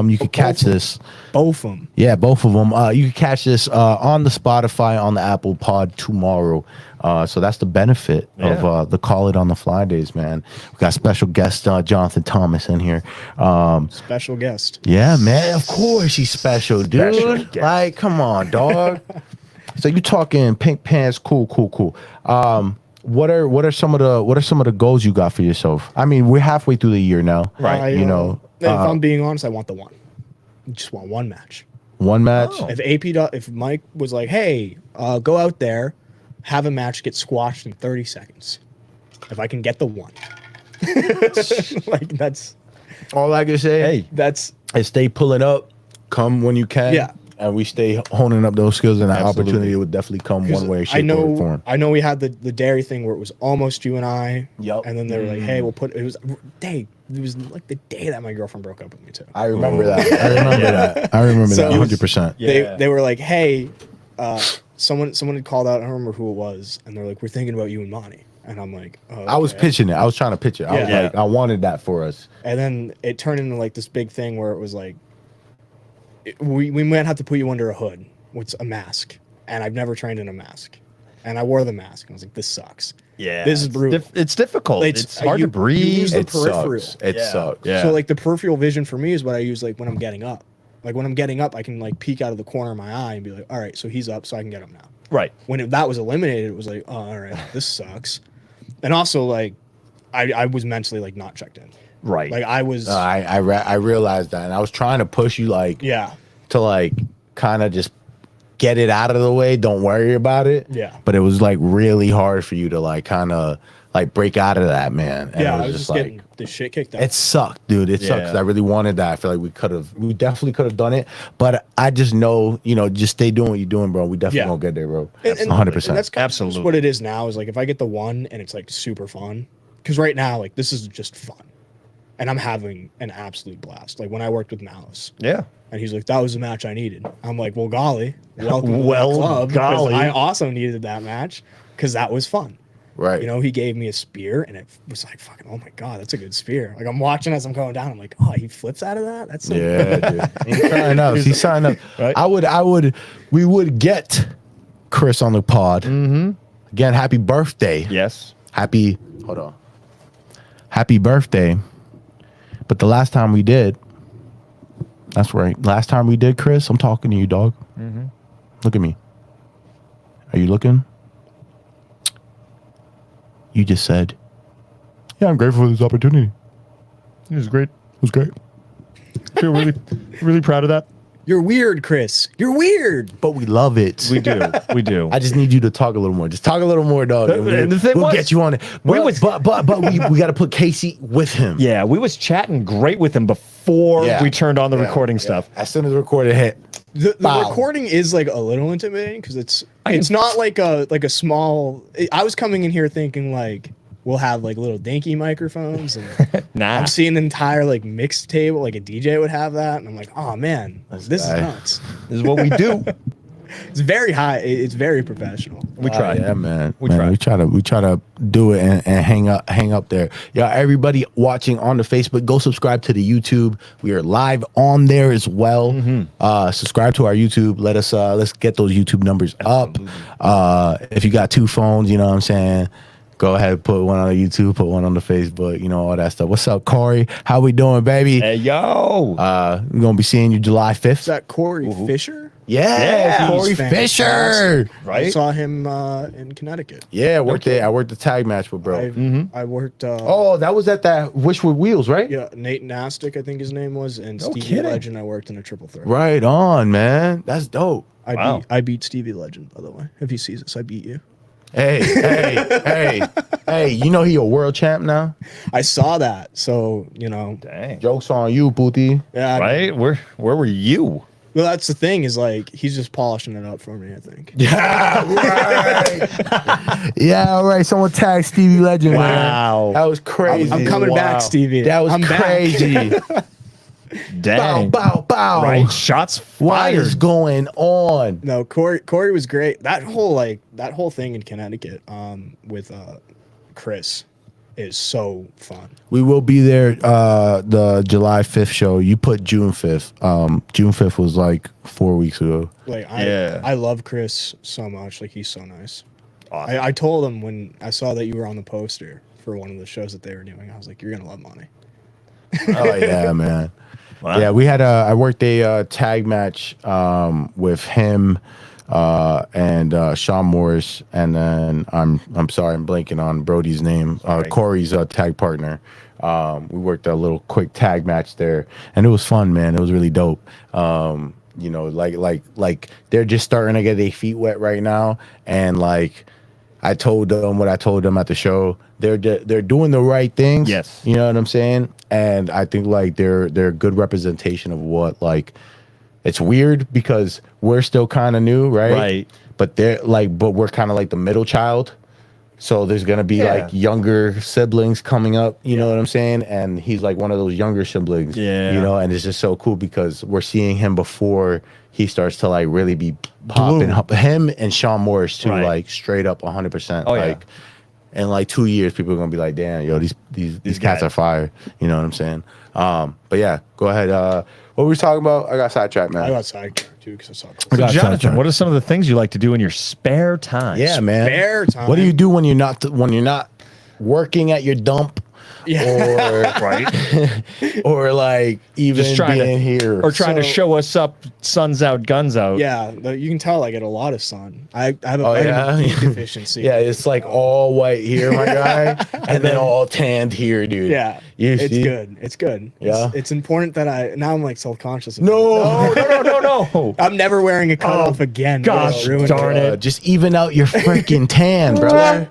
D: You can catch this.
E: Both of them.
D: Yeah, both of them. You can catch this on the Spotify, on the Apple Pod tomorrow. So that's the benefit of the Call It on the Fly days, man. We got special guest Jonathan Thomas in here.
E: Special guest.
D: Yeah, man. Of course he's special, dude.
F: Special guest.
D: Like, come on, dog. So you talking pink pants? Cool. What are some of the goals you got for yourself? I mean, we're halfway through the year now,
E: Right.
D: You know,
E: If I'm being honest, I want the one. I just want one match.
D: one match.
F: Oh.
E: If Mike was like, hey, go out there, have a match, get squashed in 30 seconds. If I can get the one. Like that's
D: All I can say,
F: Hey.
E: that's
D: is stay pulling up, come when you can,
E: Yeah.
D: and we stay honing up those skills, and that
F: Absolutely.
D: opportunity would definitely come one way,
E: I
D: shape, or
E: know
D: form.
E: I know we had the dairy thing where it was almost you and I.
D: Yup.
E: And then they were like, hey, we'll put it was like the day that my girlfriend broke up with me too.
D: I remember that. I remember that. I remember
E: So-
D: that 100%.
F: Yeah.
E: They were like, hey, someone had called out, I don't remember who it was, and they're like, we're thinking about you and Monty. And I'm like, oh,
D: I was
E: okay.
D: pitching it. I was trying to pitch it. I was
E: Yeah.
D: like, I wanted that for us.
E: And then it turned into like this big thing where it was like, we might have to put you under a hood, what's a mask. And I've never trained in a mask. And I wore the mask. And I was like, this sucks.
F: Yeah.
E: This is brutal.
F: It's difficult. It's hard
E: you-
F: to breathe.
E: you lose the
D: It
E: peripheral.
D: sucks. It
F: Yeah.
D: sucks.
F: Yeah.
E: So like the peripheral vision for me is what I use like when I'm getting up. Like when I'm getting up, I can like peek out of the corner of my eye and be like, all right, so he's up, so I can get up now.
F: Right.
E: When that was eliminated, it was like, oh, all right, this sucks. And also like, I was mentally like not checked in.
F: Right.
E: Like I was,
D: I realized that, and I was trying to push you like
E: yeah,
D: to like kind of just get it out of the way. Don't worry about it.
E: Yeah.
D: But it was like really hard for you to like kind of like break out of that, man. And
E: yeah.
D: it
E: I was just
D: like
E: getting the shit kicked out.
D: it sucked, dude. It sucked 'cause
F: Yeah.
D: I really wanted that. I feel like we definitely could have done it. But I just know, just stay doing what you're doing, bro. We definitely
E: Yeah.
D: gonna get there, bro.
E: And
D: 100%.
E: that's kind of
F: Absolutely.
E: just what it is now. Is like if I get the one and it's like super fun, because right now like this is just fun, and I'm having an absolute blast. Like when I worked with Malice,
F: Yeah.
E: and he's like, "That was the match I needed." I'm like, "Well, golly, welcome to
F: Well,
E: the club." 'cause
F: golly.
E: I also needed that match because that was fun.
D: Right.
E: He gave me a spear, and it was like, "Fucking, oh my god, that's a good spear." Like I'm watching as I'm going down, I'm like, "Oh, he flips out of that. That's so
D: Yeah, dude. He's trying up. He's signed up.
F: Right.
D: We would get Chris on the pod. Mm-hmm. Again, happy birthday.
F: Yes.
D: Hold on. Happy birthday. But the last time we did, that's right. Last time we did, Chris, I'm talking to you, dog.
F: Mm-hmm.
D: Look at me. Are you looking? You just said, yeah, I'm grateful for this opportunity.
F: It was great.
D: It was great.
F: I feel really proud of that.
E: You're weird, Chris. You're weird.
D: But we love it.
F: We do. We do.
D: I just need you to talk a little more. Just talk a little more, dog.
F: And the thing
D: we'll
F: was,
D: get you on it.
F: we
D: But,
F: was-
D: but we got to put Casey with him.
F: Yeah, we was chatting great with him before
D: Yeah.
F: we turned on the
D: Yeah,
F: recording
D: yeah.
F: stuff.
D: As soon as the recording hit,
E: The
D: Wow.
E: recording is like a little intimidating because it's not like a small. I was coming in here thinking like, we'll have like little dinky microphones. And
F: Nah.
E: I'm seeing an entire like mix table, like a DJ would have that, and I'm like, oh man, this is
D: guy.
E: nuts.
F: This is what we do.
E: It's very high. It's very professional.
F: We try.
D: Yeah, man.
F: We
D: Man,
F: try.
D: We try to do it and hang up there. Yeah, everybody watching on the Facebook, go subscribe to the YouTube. We are live on there as well. Subscribe to our YouTube. Let's get those YouTube numbers up. If you got 2 phones, you know what I'm saying, go ahead, put one on the YouTube, put one on the Facebook, you know, all that stuff. What's up, Corey? How we doing, baby?
F: Hey, yo.
D: We're gonna be seeing you July 5th.
E: Is that Corey Fisher?
D: Yeah,
F: Yeah,
D: Corey
E: he's
D: Fisher.
E: fantastic. I
F: Right?
E: saw him in Connecticut.
D: Yeah, I worked there. I worked the tag match with bro.
E: I worked.
D: Oh, that was at that Wish with Wheels, right?
E: Yeah, Nate Nastic, I think his name was, and
F: No
E: Stevie
F: kidding.
E: Legend. I worked in a triple threat.
D: Right on, man. That's dope.
F: Wow.
E: I beat Stevie Legend, by the way. If he sees this, I beat you.
D: Hey, hey, you know he a world champ now?
E: I saw that, so you know.
F: Dang.
D: Joke's on you, Booty.
E: Yeah,
F: Right? Where were you?
E: Well, that's the thing is like he's just polishing it up for me. I think.
D: Yeah, right. Yeah, all right. Someone tag Stevie Legend. man.
F: Wow.
D: That was crazy.
E: I'm coming back, Stevie.
D: That was
E: I'm back.
D: crazy. bow,
F: Dang.
D: bow, bow.
F: Right? Shots
D: What is
F: fired.
D: going on?
E: No, Corey was great. That whole thing in Connecticut, with Chris, is so fun.
D: We will be there the July 5th show. You put June 5th. June 5th was like 4 weeks ago.
E: Like
F: Yeah.
E: I love Chris so much. Like he's so nice.
F: Awesome.
E: I told him when I saw that you were on the poster for one of the shows that they were doing. I was like, you're gonna love Monty.
D: Oh yeah, man.
F: Wow.
D: Yeah, we had I worked a tag match with him and Sean Morris, and then I'm sorry, I'm blanking on Brody's name. Corey's tag partner. We worked a little quick tag match there, and it was fun, man. It was really dope. You know, like they're just starting to get their feet wet right now, and like I told them what I told them at the show. They're doing the right things.
F: Yes.
D: You know what I'm saying? And I think like they're a good representation of what, like, it's weird because we're still kind of new, right?
F: Right.
D: But but we're kind of like the middle child. So there's gonna be
F: Yeah.
D: like younger siblings coming up, you know what I'm saying? And he's like one of those younger siblings.
F: Yeah.
D: You know, and it's just so cool because we're seeing him before he starts to like really be popping. Him and Sean Morris too,
F: Right.
D: like straight up 100%.
F: Oh, yeah.
D: Like in like 2 years, people are gonna be like, damn, yo, these cats
F: guys.
D: are fire. You know what I'm saying? But yeah, go ahead. What were we talking about? I got sidetracked, man.
E: I got sidetracked too because I saw Chris.
D: I got
F: Jonathan,
D: sidetracked.
F: what are some of the things you like to do in your spare time?
D: Yeah, man.
E: Spare time.
D: What do you do when you're not working at your dump?
E: Yeah.
F: Right.
D: Or like even
F: Just trying
D: being
F: to
D: here.
F: Or trying to
E: So-
F: show us up, sun's out, guns out.
E: Yeah, you can tell I get a lot of sun. I have a
D: Oh,
E: vitamin
D: yeah?
E: D deficiency.
D: Yeah, it's like all white here, my guy, and then all tanned here, dude.
E: Yeah,
D: You
E: it's
D: see?
E: good. It's good.
D: Yeah?
E: It's important that now I'm like self-conscious.
D: No,
F: No.
E: I'm never wearing a cutoff again.
F: gosh
E: It'll ruin
F: darn
E: it.
F: it.
D: just even out your freaking tan, brother.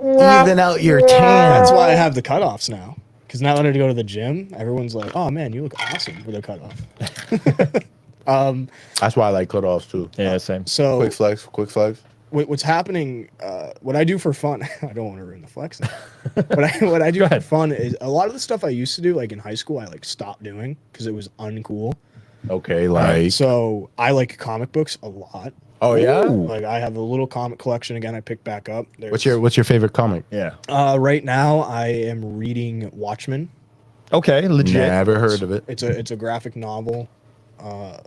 D: Even out your tan.
E: That's why I have the cutoffs now. Because now that I go to the gym, everyone's like, "Oh man, you look awesome with a cutoff."
D: That's why I like cutoffs too.
F: Yeah, same.
E: So
D: Quick flex.
E: what's happening? What I do for fun, I don't want to ruin the flex. What I do for
F: ahead.
E: fun is a lot of the stuff I used to do, like in high school, I like stopped doing because it was uncool.
D: Okay, like
E: So I like comic books a lot.
D: oh yeah.
E: Like I have a little comic collection again. I picked back up.
D: What's your favorite comic?
F: Yeah.
E: Right now I am reading Watchmen.
F: Okay, legit.
D: Never heard of it.
E: It's a graphic novel, and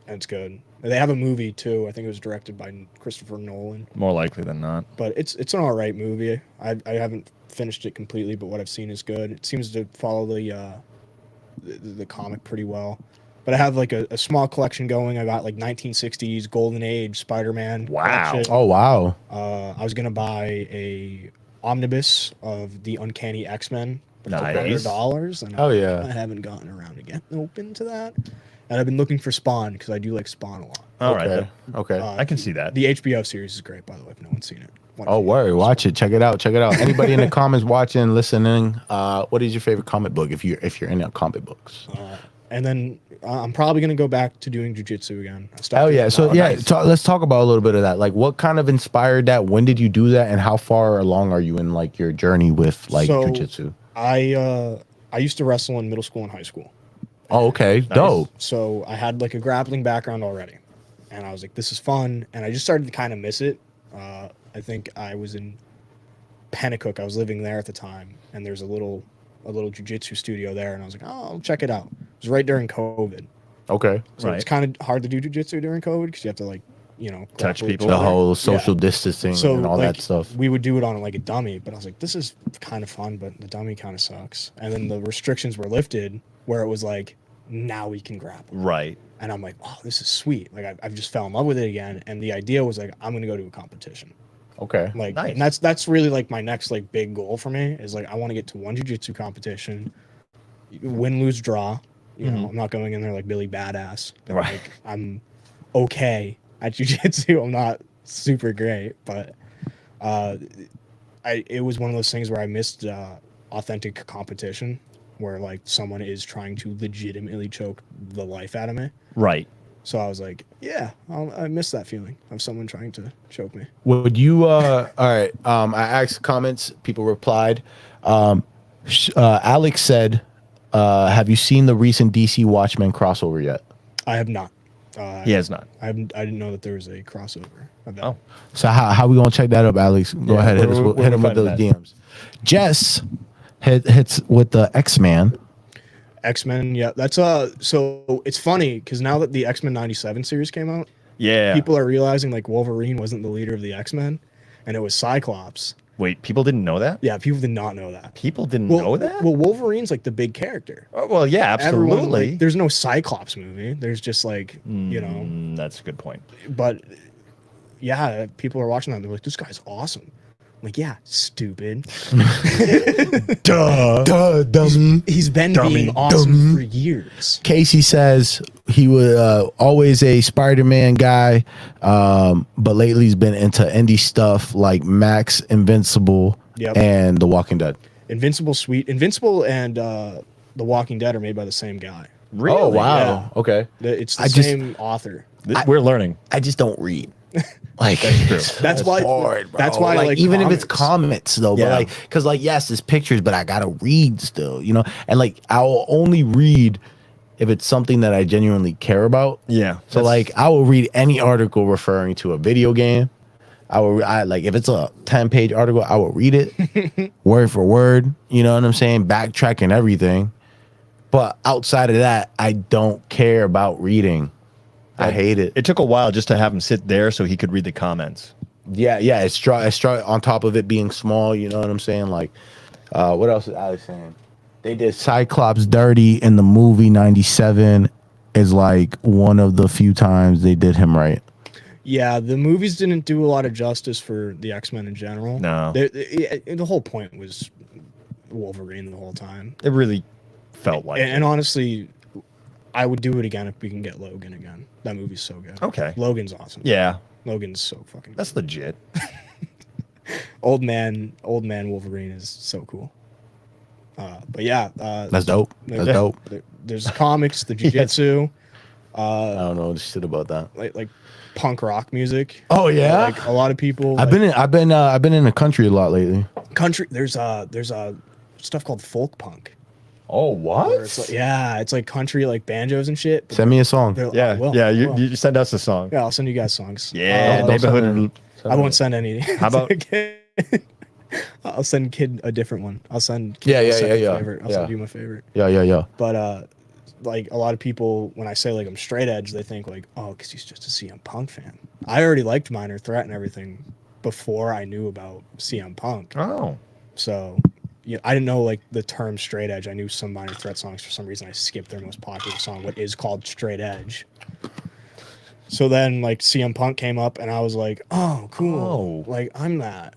E: it's good. They have a movie too. I think it was directed by Christopher Nolan.
F: More likely than not.
E: But it's an all right movie. I haven't finished it completely, but what I've seen is good. It seems to follow the comic pretty well. But I have like a small collection going. I got like 1960s Golden Age Spider-Man.
F: Wow.
E: collection.
D: Oh wow.
E: I was gonna buy a omnibus of the Uncanny X-Men for
F: Nice.
E: $100, and
D: Oh, yeah.
E: I haven't gotten around to getting open to that. And I've been looking for Spawn because I do like Spawn a lot.
F: All right.
D: Okay.
F: then.
D: Okay.
F: I can see that.
E: The HBO series is great, by the way, if no one's seen it.
D: Oh, word. Watch it. Check it out. Anybody in the comments watching, listening, what is your favorite comic book if you're into comic books?
E: and then I'm probably gonna go back to doing jujitsu again. I stopped
D: Hell
E: doing
D: yeah.
E: it
D: So
E: now.
D: yeah,
F: nice.
D: let's talk about a little bit of that. Like what kind of inspired that? When did you do that? And how far along are you in like your journey with like
E: So,
D: jujitsu?
E: I used to wrestle in middle school and high school.
D: Oh, okay. Dope.
E: So I had like a grappling background already, and I was like, this is fun, and I just started to kind of miss it. I think I was in Pennacook. I was living there at the time, and there's a little jujitsu studio there, and I was like, oh, I'll check it out. It was right during COVID,
D: Okay.
E: so it's kind of hard to do jujitsu during COVID because you have to like,
F: Touch
E: grapple each
F: people.
D: The
E: other.
D: whole social
E: Yeah.
D: distancing
E: So
D: and all
E: like,
D: that stuff.
E: we would do it on like a dummy, but I was like, this is kind of fun, but the dummy kind of sucks. And then the restrictions were lifted where it was like, now we can grapple.
F: Right.
E: And I'm like, oh, this is sweet. Like I've just fell in love with it again. And the idea was like, I'm gonna go to a competition.
D: Okay.
E: Like,
F: Nice.
E: and that's really like my next like big goal for me is like I want to get to one jiu-jitsu competition, win, lose, draw. You know, I'm not going in there like Billy Badass. But,
F: Right.
E: Like, I'm okay at jiu-jitsu. I'm not super great, but it was one of those things where I missed authentic competition where like someone is trying to legitimately choke the life out of me.
F: Right.
E: So I was like, yeah, I miss that feeling of someone trying to choke me.
D: Would you all right. I asked comments, people replied. Alex said, have you seen the recent DC Watchmen crossover yet?
E: I have not.
F: He has not.
E: I didn't know that there was a crossover of that.
F: Oh.
D: So how we gonna check that up, Alex? Go
F: Yeah,
D: ahead, hit
F: where
D: him
F: we
D: with the
F: finding that?
D: DMs. Jess hits with the X-Man.
E: X-Men, yeah. That's so it's funny because now that the X-Men 97 series came out,
F: Yeah.
E: people are realizing like Wolverine wasn't the leader of the X-Men and it was Cyclops.
F: Wait, people didn't know that?
E: Yeah, people did not know that.
F: People didn't know that?
E: Well, Wolverine's like the big character.
F: Oh, well, yeah, absolutely.
E: Everyone, like, there's no Cyclops movie. There's just like,
F: That's a good point.
E: but yeah, people are watching that. They're like, this guy's awesome. I'm like, yeah, stupid.
D: Duh, dummy.
E: He's been being awesome for years.
D: Casey says he was always a Spider-Man guy, but lately he's been into indie stuff like Max, Invincible,
E: Yep.
D: and The Walking Dead.
E: Invincible and The Walking Dead are made by the same guy.
F: Really?
D: Oh wow.
E: Yeah.
D: Okay.
E: It's the
D: I just-
E: same author.
F: We're learning.
D: I just don't read. Like
E: That's why.
D: hard, bro.
E: That's why. Like
D: even if it's
E: comics.
D: comments though,
F: Yeah.
D: but like because like yes, it's pictures, but I gotta read still, you know. And like I will only read if it's something that I genuinely care about.
F: Yeah.
D: So
F: that's-
D: like I will read any article referring to a video game. I like if it's a 10-page article, I will read it word for word. You know what I'm saying? Backtrack and everything. But outside of that, I don't care about reading. I hate it.
F: It took a while just to have him sit there so he could read the comments.
D: Yeah, it's on top of it being small, you know what I'm saying? Like, what else is Alex saying? They did Cyclops dirty in the movie 97 is like one of the few times they did him right.
E: Yeah, the movies didn't do a lot of justice for the X-Men in general.
F: No.
E: The whole point was Wolverine the whole time.
F: It really felt like
E: And honestly, I would do it again if we can get Logan again. That movie's so good.
F: Okay.
E: Logan's awesome.
F: Yeah,
E: Logan's so fucking good.
F: that's legit.
E: Old man Wolverine is so cool. But yeah,
D: That's dope. That's dope.
E: There's comics, the jiu-jitsu,
D: I don't know shit about that.
E: like punk rock music.
D: Oh yeah.
E: Like a lot of people.
D: I've been in the country a lot lately.
E: country. There's stuff called folk punk.
D: Oh
E: Where it's like, yeah, it's like country, like banjos and shit. but
D: Send me a song.
E: they're-
F: Yeah,
E: I will,
F: yeah.
E: I
F: You,
E: will.
F: you send us a song.
E: Yeah, I'll send you guys songs.
F: Yeah,
D: don't send
F: neighborhood.
E: I won't send any.
F: How about-
E: I'll send Kid a different one. I'll send.
D: Yeah,
E: I'll
D: yeah,
E: send
D: yeah,
E: you a
D: yeah.
E: favorite. I'll
D: Yeah.
E: send you my favorite.
D: Yeah.
E: But like a lot of people, when I say like I'm straight edge, they think like, oh, because he's just a CM Punk fan. I already liked Minor Threat and everything before I knew about CM Punk.
F: Oh,
E: So, yeah, I didn't know like the term straight edge. I knew some Minor Threat songs. For some reason, I skipped their most popular song, what is called straight edge. So then, like CM Punk came up, and I was like, "Oh, cool!
F: Oh.
E: Like I'm that."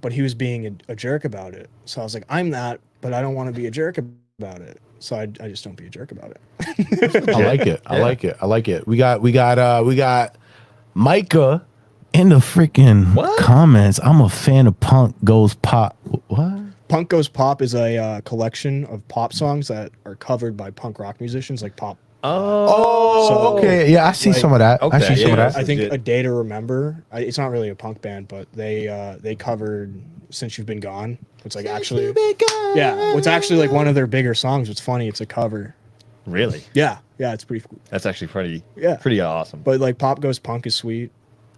E: But he was being a jerk about it. So I was like, "I'm that, but I don't want to be a jerk about it." So I just don't be a jerk about it.
D: I like it. I like it. We got Micah in the freaking
F: What?
D: comments. I'm a fan of punk goes pop. What?
E: Punk Goes Pop is a collection of pop songs that are covered by punk rock musicians, like pop.
D: Oh,
E: So,
D: okay. Yeah, I see
E: like-
D: some of that. I
F: Okay,
D: see some of
F: yeah.
D: that.
E: I think
F: legit.
E: A Day to Remember. It's not really a punk band, but they covered Since You've Been Gone. It's like actually, yeah, what's actually like one of their bigger songs. What's funny, it's a cover.
F: Really?
E: Yeah, it's pretty cool.
F: That's actually pretty.
E: Yeah.
F: Pretty awesome.
E: But like Pop Goes Punk is sweet.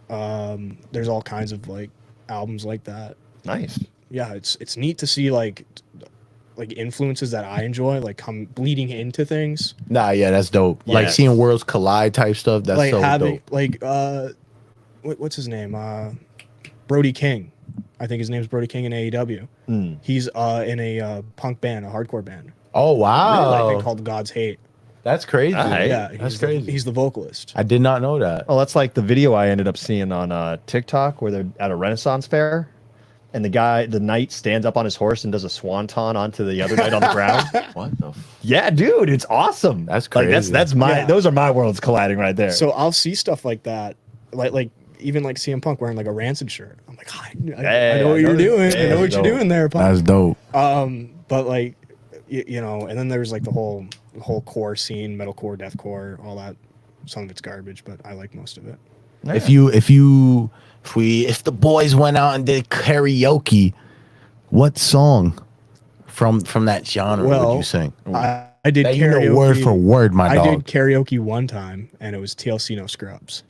E: There's all kinds of like albums like that.
F: Nice.
E: Yeah, it's neat to see like influences that I enjoy like come bleeding into things.
D: Nah, yeah, that's dope. Like
F: Yes.
D: seeing worlds collide type stuff. That's
E: Like
D: so
E: having
D: dope.
E: like what's his name? Brody King. I think his name's Brody King in AEW. He's in a punk band, a hardcore band.
D: Oh
E: I
D: wow,
E: think called God's Hate.
D: that's crazy.
F: Alright.
E: Yeah,
D: that's
E: he's
D: crazy.
E: He's the vocalist.
D: I did not know that.
F: Well, that's like the video I ended up seeing on TikTok where they're at a Renaissance fair, and the knight stands up on his horse and does a swanton onto the other knight on the ground.
D: What the?
F: Yeah, dude, it's awesome.
D: That's
F: Like,
D: crazy.
F: that's my.
E: Yeah.
F: Those are my worlds colliding right there.
E: So I'll see stuff like that, like even like CM Punk wearing like a Rancid shirt. I'm like, I
F: Hey,
E: know what
F: I
E: you're
F: know
E: doing.
F: this-
E: I know what
F: yeah,
E: you're doing there, Punk.
D: That's dope.
E: But like, you know, and then there's like the whole core scene, metalcore, deathcore, all that. Some of it's garbage, but I like most of it.
D: If the boys went out and did karaoke, what song from that genre would
E: Well,
D: you sing?
E: I did
D: That you
E: karaoke
D: know word for word, my
E: I
D: dog.
E: did karaoke one time, and it was TLC No Scrubs.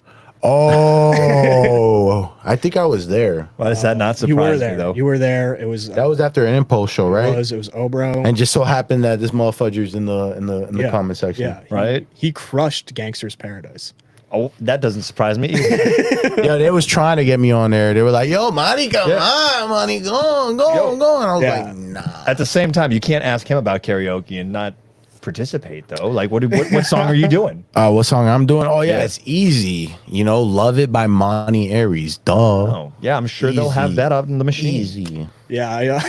D: Oh, I think I was there.
F: Why does that not
E: You were
F: surprise
E: there.
F: me though?
E: You were there. It was
D: That was after an impulse show, right?
E: it was Obro.
D: And just so happened that this motherfudger's in the
E: Yeah.
D: comment section.
E: Yeah,
F: Right?
E: He crushed Gangster's Paradise.
F: Oh, that doesn't surprise me. either.
D: Yo, they was trying to get me on there. They were like, "Yo, Monty, come on, Monty, go on, go on, go on." I was
E: Yeah.
D: like, "Nah."
F: At the same time, you can't ask him about karaoke and not participate though. Like, what song are you doing?
D: What song I'm doing? Oh yeah,
F: Yeah.
D: it's easy. You know, "Love It" by Monty Aries. Duh.
F: Oh, yeah, I'm sure they'll have
D: Easy.
F: that up in the machine.
D: Easy.
E: Yeah,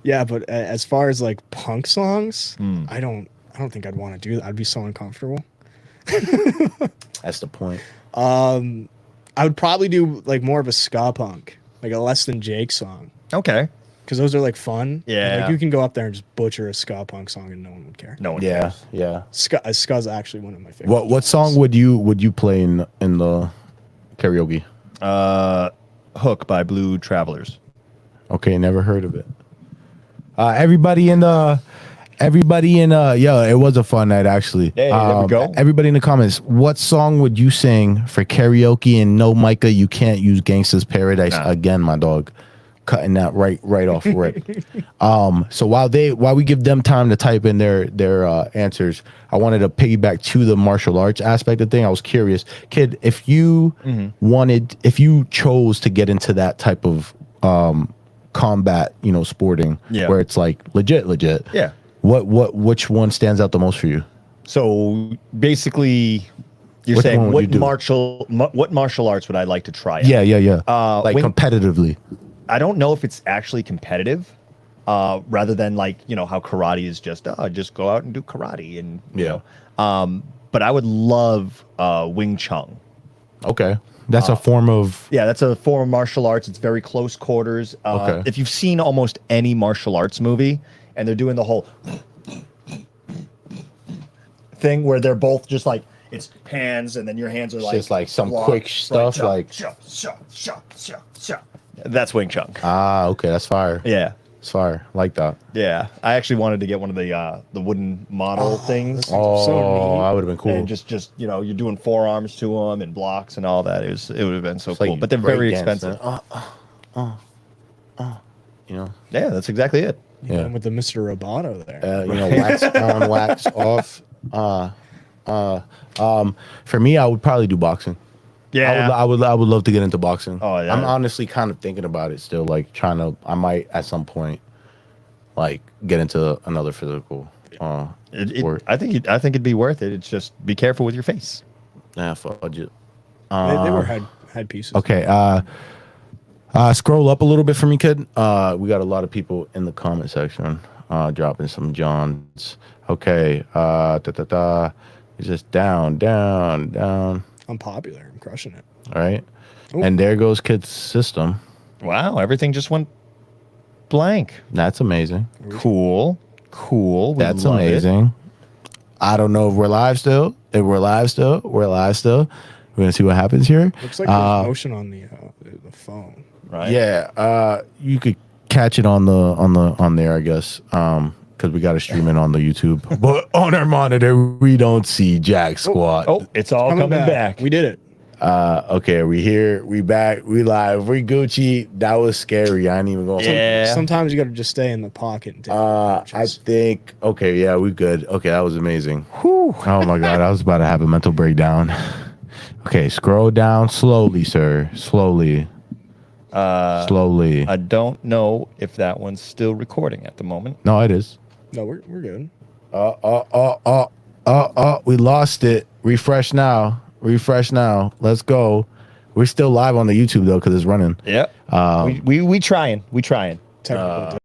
E: yeah, but as far as like punk songs,
F: Hmm.
E: I don't think I'd want to do that. I'd be so uncomfortable.
D: That's the point.
E: I would probably do like more of a ska punk, like a Less Than Jake song,
F: Okay.
E: because those are like fun.
F: Yeah.
E: like you can go up there and just butcher a ska punk song and no one would care.
F: No one
D: Yeah,
F: cares.
D: yeah.
E: Ska's actually one of my favorites.
D: What song would you play in the karaoke?
F: Hook by Blue Travelers.
D: Okay, never heard of it. Everybody in yo, it was a fun night actually.
F: Hey, there we go.
D: Everybody in the comments, what song would you sing for karaoke? And no, Micah, you can't use Gangsta's Paradise
F: Nah.
D: again, my dog. Cutting that right off rip. So while we give them time to type in their answers, I wanted to piggyback to the martial arts aspect of the thing. I was curious, kid, if you if you chose to get into that type of combat, sporting,
F: Yeah.
D: where it's like legit.
F: Yeah.
D: Which one stands out the most for you?
F: So basically, you're
D: Which one
F: saying
D: would you do?
F: what martial arts would I like to try? out?
D: Yeah. Like
F: when-
D: competitively.
F: I don't know if it's actually competitive, rather than like how karate is just go out and do karate and you know. But I would love Wing Chun.
D: Okay. That's a form of
F: Yeah, that's a form of martial arts. It's very close quarters.
D: Okay.
F: If you've seen almost any martial arts movie, and they're doing the whole thing where they're both just like it's hands, and then your hands are like
D: just like some
F: blocked,
D: quick stuff,
F: shah,
D: like-
F: shah, shah, shah, shah, shah. That's Wing Chun.
D: okay, that's fire.
F: Yeah.
D: It's fire. Like that.
F: Yeah, I actually wanted to get one of the wooden model things.
D: Oh,
E: So neat.
D: that would have been cool.
F: And just you're doing forearms to them and blocks and all that. It would have been so
D: It's like
F: cool, but they're very
D: breakdance,
F: expensive.
D: Yeah.
F: That's exactly it.
E: You
D: Yeah.
E: went with the Mr. Roboto there.
D: Wax on, wax off. For me, I would probably do boxing.
F: Yeah.
D: I would love to get into boxing.
F: Oh, yeah.
D: I'm honestly kind of thinking about it still, like I might at some point, like get into another physical. Sport.
F: I think it'd be worth it. It's just be careful with your face.
D: Yeah, fudge it.
E: They were head pieces.
D: Okay. Scroll up a little bit for me, kid. We got a lot of people in the comment section dropping some Johns. Okay. It's just down.
E: I'm popular. I'm crushing it.
D: All right.
E: Ooh.
D: And there goes kid's system.
F: Wow, everything just went blank.
D: That's amazing.
F: Cool. We
D: That's
F: love it.
D: amazing. I don't know if we're live still. If we're live still, we're live still. We're gonna see what happens here.
E: Looks like there's motion on the phone.
F: Right?
D: Yeah, you could catch it on there, I guess. Because we got to stream it on the YouTube. But on our monitor, we don't see jack squat.
F: Oh, it's all coming back.
E: We did it.
D: Okay, we here, we back, we live, we Gucci. That was scary. I ain't even going.
F: Yeah.
E: Sometimes you got to just stay in the pocket and take
D: I
E: pictures.
D: think. Okay, yeah, we good. Okay, that was amazing. Whew. Oh my god, I was about to have a mental breakdown. Okay, scroll down slowly, sir. Slowly. Slowly.
F: I don't know if that one's still recording at the moment.
D: No, it is.
E: No, we're good.
D: We lost it. Refresh now. Let's go. We're still live on the YouTube though because it's running.
F: Yeah. We trying.
E: Technical